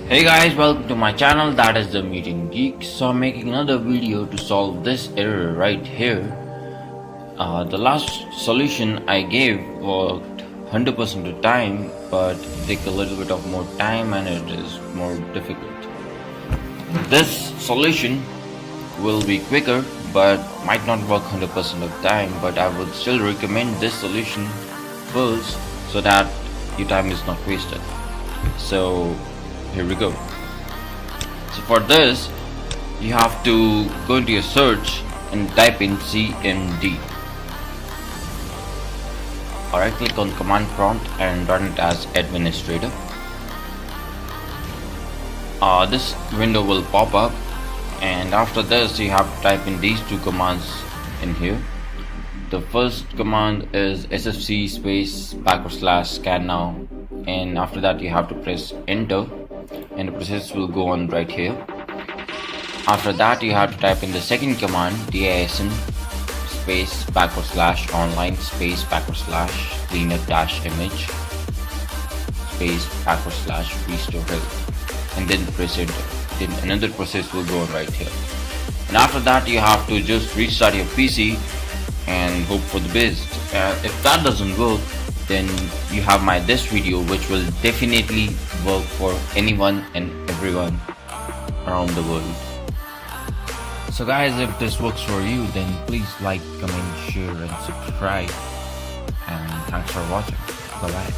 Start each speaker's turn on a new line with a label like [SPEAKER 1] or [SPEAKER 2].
[SPEAKER 1] Hey guys, welcome to my channel, that is the Meeting Geek. So I'm making another video to solve this error right here. The last solution I gave worked 100% of the time, but it takes a little bit of more time and it is more difficult. This solution will be quicker but might not work 100% of the time, but I would still recommend this solution first so that your time is not wasted. So here we go. So for this, you have to go into your search and type in CMD. Alright, click on command prompt and run it as administrator. This window will pop up, and after this you have to type in these two commands in here. The first command is sfc /scan now, and after that you have to press enter and the process will go on right here. After that you have to type in the second command, din /online /cleanup-image /restore health, and then press enter. Then another process will go on right here, and after that you have to just restart your PC and hope for the best. If that doesn't work, then you have this video, which will definitely work for anyone and everyone around the world. So guys, if this works for you, then please like, comment, share and subscribe, and thanks for watching. Bye bye.